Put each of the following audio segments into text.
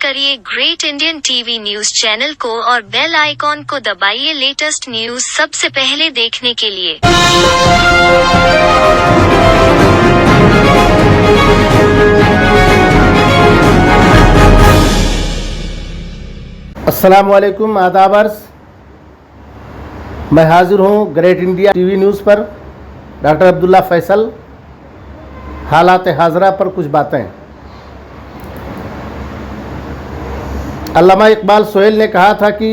करिए great Indian TV news channel को और बेल आइकॉन को दबाइए लेटेस्ट न्यूज सबसे पहले देखने के लिए। अस्सलाम वालेकुम, आदाबर्स। मैं हाजिर हूँ ग्रेट इंडिया टीवी न्यूज़ पर डॉक्टर अब्दुल्ला फैसल। हालात हाजरा पर कुछ बातें। अल्लामा इकबाल सोहेल ने कहा था कि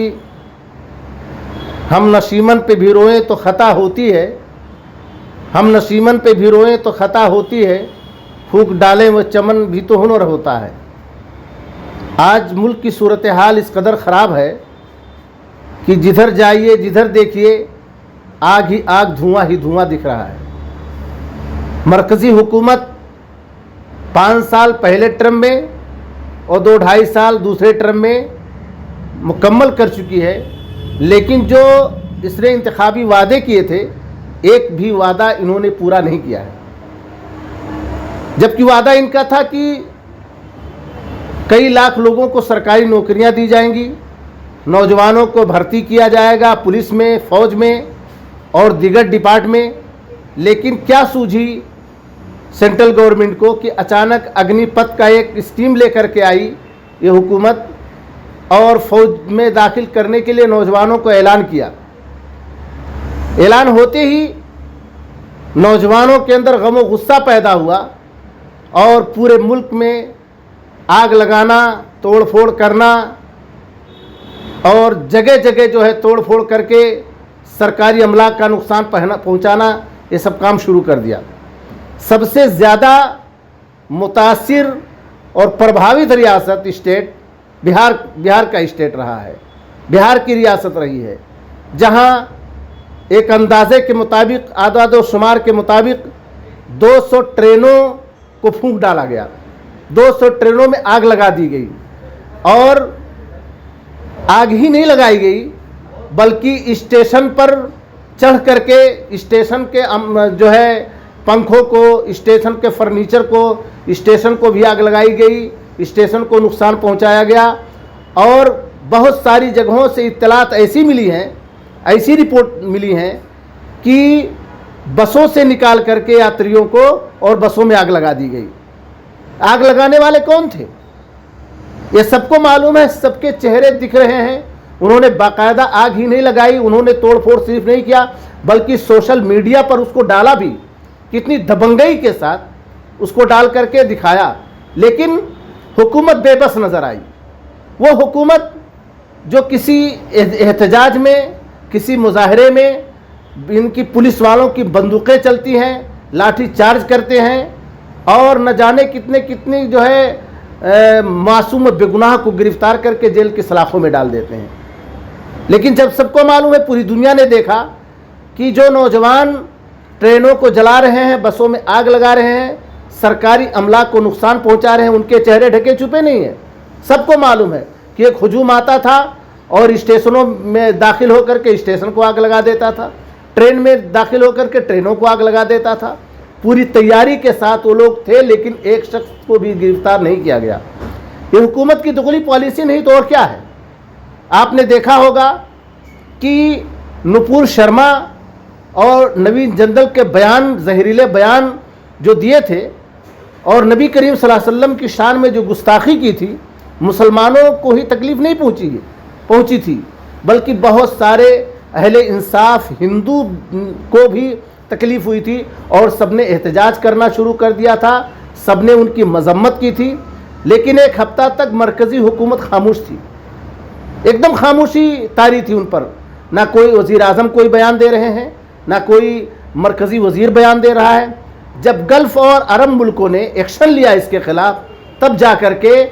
हम नशीमन पे भी रोएं तो ख़ता होती है, हम नशीमन पे भी रोएं तो ख़ता होती है, फूंक डालें वो चमन भी तो हुनर होता है। आज मुल्क की सूरत हाल इस कदर ख़राब है कि जिधर जाइए जिधर देखिए आग ही आग, धुआं ही धुआं दिख रहा है। मरकज़ी हुकूमत 5 साल पहले टर्म में और 2-2.5 साल दूसरे टर्म में मुकम्मल कर चुकी है, लेकिन जो इसने इंतखाबी वादे किए थे एक भी वादा इन्होंने पूरा नहीं किया है। जबकि वादा इनका था कि कई लाख लोगों को सरकारी नौकरियां दी जाएंगी, नौजवानों को भर्ती किया जाएगा पुलिस में, फ़ौज में और दीगर डिपार्टमेंट में। लेकिन क्या सूझी सेंट्रल गवर्नमेंट को कि अचानक अग्निपथ का एक स्कीम लेकर के आई ये हुकूमत और फ़ौज में दाखिल करने के लिए नौजवानों को ऐलान किया। ऐलान होते ही नौजवानों के अंदर गम और गुस्सा पैदा हुआ और पूरे मुल्क में आग लगाना, तोड़ फोड़ करना और जगह जगह जो है तोड़ फोड़ करके सरकारी अमला का नुकसान पहुंचाना, ये सब काम शुरू कर दिया। सबसे ज़्यादा मुतासिर और प्रभावित रियासत स्टेट बिहार का स्टेट रहा है, बिहार की रियासत रही है, जहां एक अंदाजे के मुताबिक, आदाद शुमार के मुताबिक 200 ट्रेनों को फूंक डाला गया, 200 ट्रेनों में आग लगा दी गई। और आग ही नहीं लगाई गई बल्कि स्टेशन पर चढ़ करके स्टेशन के जो है पंखों को, स्टेशन के फर्नीचर को, स्टेशन को भी आग लगाई गई, स्टेशन को नुकसान पहुंचाया गया। और बहुत सारी जगहों से इत्तलात ऐसी मिली हैं, ऐसी रिपोर्ट मिली हैं कि बसों से निकाल करके यात्रियों को और बसों में आग लगा दी गई। आग लगाने वाले कौन थे ये सबको मालूम है, सबके चेहरे दिख रहे हैं। उन्होंने बाकायदा आग ही नहीं लगाई, उन्होंने तोड़ फोड़ सिर्फ नहीं किया बल्कि सोशल मीडिया पर उसको डाला भी, कितनी दबंगई के साथ उसको डाल करके दिखाया। लेकिन हुकूमत बेबस नज़र आई। वो हुकूमत जो किसी एहतजाज में, किसी मुजाहरे में इनकी पुलिस वालों की बंदूकें चलती हैं, लाठी चार्ज करते हैं और न जाने कितने कितनी जो है मासूम बेगुनाह को गिरफ्तार करके जेल की सलाखों में डाल देते हैं। लेकिन जब सबको मालूम है, पूरी दुनिया ने देखा कि जो नौजवान ट्रेनों को जला रहे हैं, बसों में आग लगा रहे हैं, सरकारी अमला को नुकसान पहुंचा रहे हैं, उनके चेहरे ढके छुपे नहीं हैं। सबको मालूम है कि एक हुजूम आता था और स्टेशनों में दाखिल होकर के स्टेशन को आग लगा देता था, ट्रेन में दाखिल होकर के ट्रेनों को आग लगा देता था। पूरी तैयारी के साथ वो लोग थे, लेकिन एक शख्स को भी गिरफ्तार नहीं किया गया। ये हुकूमत की दुगली पॉलिसी नहीं तो और क्या है। आपने देखा होगा कि नुपुर शर्मा और नवीन जंदल के बयान, जहरीले बयान जो दिए थे और नबी करीम सल्लल्लाहु अलैहि वसल्लम की शान में जो गुस्ताखी की थी, मुसलमानों को ही तकलीफ़ नहीं पहुंची थी बल्कि बहुत सारे अहले इंसाफ हिंदू को भी तकलीफ़ हुई थी और सबने एहतजाज करना शुरू कर दिया था, सबने उनकी मजम्मत की थी। लेकिन एक हफ्ता तक मरकज़ी हुकूमत खामोश थी, एकदम खामोशी तारी थी उन पर। ना कोई वज़ीर आज़म कोई बयान दे रहे हैं, ना कोई मरकज़ी वज़ीर बयान दे रहा है। जब गल्फ़ और अरब मुल्कों ने एक्शन लिया इसके ख़िलाफ़, तब जा कर के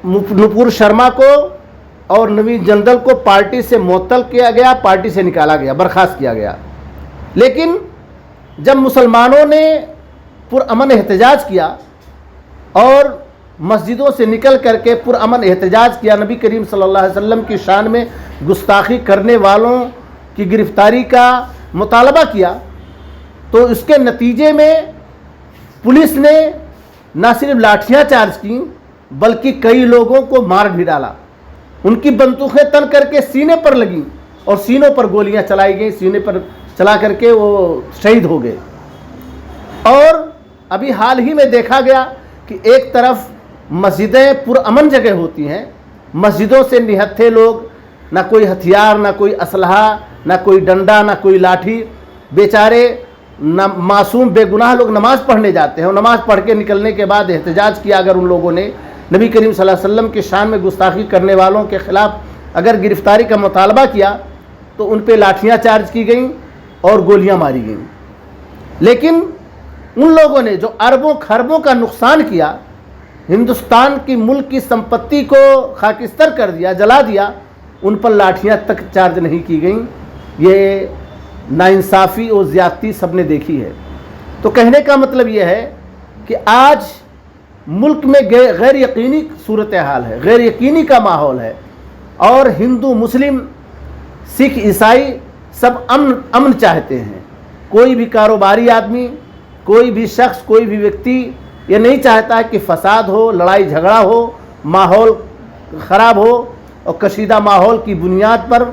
नुपुर शर्मा को और नवीन जंदल को पार्टी से मुअत्तल किया गया, पार्टी से निकाला गया, बर्खास्त किया गया। लेकिन जब मुसलमानों ने पुरअमन एहतजाज किया और मस्जिदों से निकल करके पुरअमन एहतजाज किया, नबी करीम सल्लल्लाहु अलैहि वसल्लम की शान में गुस्ताखी करने वालों की गिरफ्तारी का मुतालबा किया, तो इसके नतीजे में पुलिस ने न सिर्फ लाठियाँ चार्ज की बल्कि कई लोगों को मार भी डाला। उनकी बंदूकें तन करके सीने पर लगीं और सीनों पर गोलियां चलाई गई, सीने पर चला करके वो शहीद हो गए। और अभी हाल ही में देखा गया कि एक तरफ मस्जिदें पुरअमन जगह होती हैं, मस्जिदों से निहत्थे लोग, ना कोई हथियार, ना कोई असलहा, ना कोई डंडा, ना कोई लाठी, बेचारे मासूम बेगुनाह लोग नमाज़ पढ़ने जाते हैं और नमाज़ पढ़ के निकलने के बाद एहतजाज किया। अगर उन लोगों ने नबी करीम सल्लल्लाहु अलैहि वसल्लम की शान में गुस्ताखी करने वालों के ख़िलाफ़ अगर गिरफ़्तारी का मुतालबा किया तो उन पर लाठियाँ चार्ज की गईं और गोलियाँ मारी गईं। लेकिन उन लोगों ने जो अरबों खरबों का नुकसान किया, हिंदुस्तान की मुल्क की संपत्ति को खाकिस्तर कर दिया, जला दिया, उन पर लाठियाँ तक चार्ज नहीं की गईं। ये नाइंसाफ़ी और ज़्यादती सबने देखी है। तो कहने का मतलब ये है कि आज मुल्क में गैर यकीनी सूरत हाल है, गैर यकीनी का माहौल है और हिंदू मुस्लिम सिख ईसाई सब अमन चाहते हैं। कोई भी कारोबारी आदमी, कोई भी शख्स, कोई भी व्यक्ति ये नहीं चाहता है कि फसाद हो, लड़ाई झगड़ा हो, माहौल ख़राब हो और कशीदा माहौल की बुनियाद पर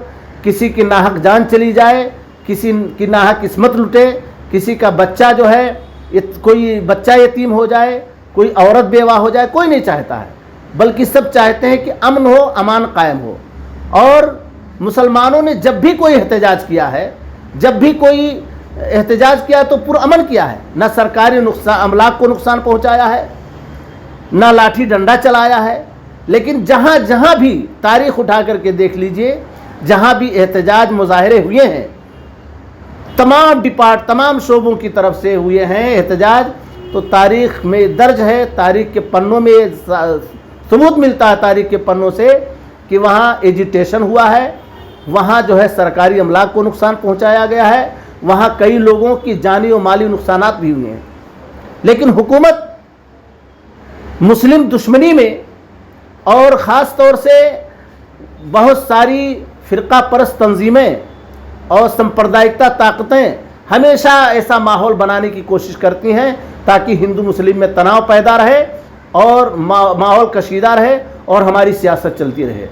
किसी की नाहक जान चली जाए, किसी की नाहक किस्मत लुटे, किसी का बच्चा जो है कोई बच्चा यतीम हो जाए, कोई औरत बेवा हो जाए, कोई नहीं चाहता है। बल्कि सब चाहते हैं कि अमन हो, अमान कायम हो। और मुसलमानों ने जब भी कोई एहतजाज किया है, जब भी कोई एहतजाज किया है तो पुरअमन किया है। ना सरकारी अमलाक को नुकसान पहुंचाया है, ना लाठी डंडा चलाया है। लेकिन जहाँ जहाँ भी तारीख़ उठा करके देख लीजिए, जहाँ भी एहतजाज मुजाहरे हुए हैं, तमाम शोबों की तरफ से हुए हैं एहतजाज, तो तारीख़ में दर्ज है, तारीख़ के पन्नों में सबूत मिलता है तारीख़ के पन्नों से कि वहाँ एजिटेशन हुआ है, वहाँ जो है सरकारी अमलाक को नुकसान पहुँचाया गया है, वहाँ कई लोगों की जानी और माली नुकसानात भी हुए हैं। लेकिन हुकूमत मुस्लिम दुश्मनी में और ख़ास तौर से बहुत सारी फ़िरका परस्त तंजीमें और सांप्रदायिकता ताकतें हमेशा ऐसा माहौल बनाने की कोशिश करती हैं ताकि हिंदू मुस्लिम में तनाव पैदा रहे और माहौल कशीदा रहे और हमारी सियासत चलती रहे।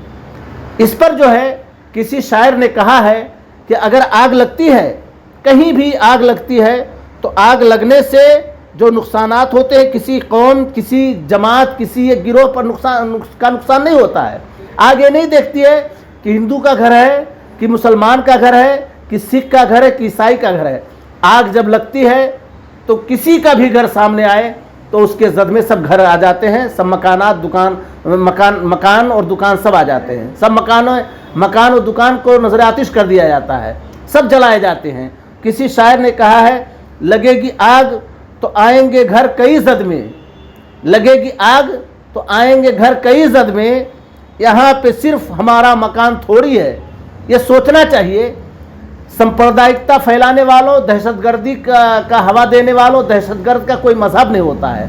इस पर जो है किसी शायर ने कहा है कि अगर आग लगती है, कहीं भी आग लगती है, तो आग लगने से जो नुकसानात होते हैं किसी कौम, किसी जमात, किसी एक गिरोह पर नुकसान नहीं होता है। आग ये नहीं देखती है कि हिंदू का घर है, कि मुसलमान का घर है, कि सिख का घर है, कि ईसाई का घर है। आग जब लगती है तो किसी का भी घर सामने आए तो उसके जद में सब घर आ जाते हैं, सब मकान और दुकान सब आ जाते हैं। सब मकान और दुकान को नजर आतिश कर दिया जाता है, सब जलाए जाते हैं। किसी शायर ने कहा है, लगेगी आग तो आएंगे घर कई जद में, लगेगी आग तो आएंगे घर कई जद में, यहाँ पे सिर्फ हमारा मकान थोड़ी है। ये सोचना चाहिए। सांप्रदायिकता फैलाने वालों, दहशतगर्दी का हवा देने वालों, दहशतगर्द का कोई मजहब नहीं होता है।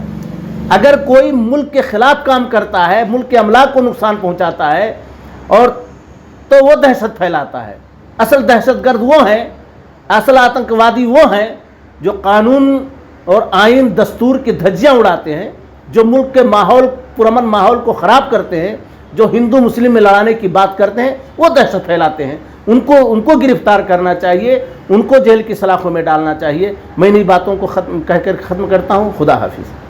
अगर कोई मुल्क के ख़िलाफ़ काम करता है, मुल्क के अमलाक को नुकसान पहुंचाता है और तो वो दहशत फैलाता है। असल दहशतगर्द वो हैं, असल आतंकवादी वो हैं जो कानून और आइन दस्तूर की धज्जियाँ उड़ाते हैं, जो मुल्क के माहौल, पुरअमन माहौल को ख़राब करते हैं, जो हिंदू मुस्लिम में लड़ाने की बात करते हैं, वो दहशत फैलाते हैं। उनको गिरफ्तार करना चाहिए, उनको जेल की सलाखों में डालना चाहिए। मैं इन्हीं बातों को कहकर ख़त्म करता हूँ। खुदा हाफिज़।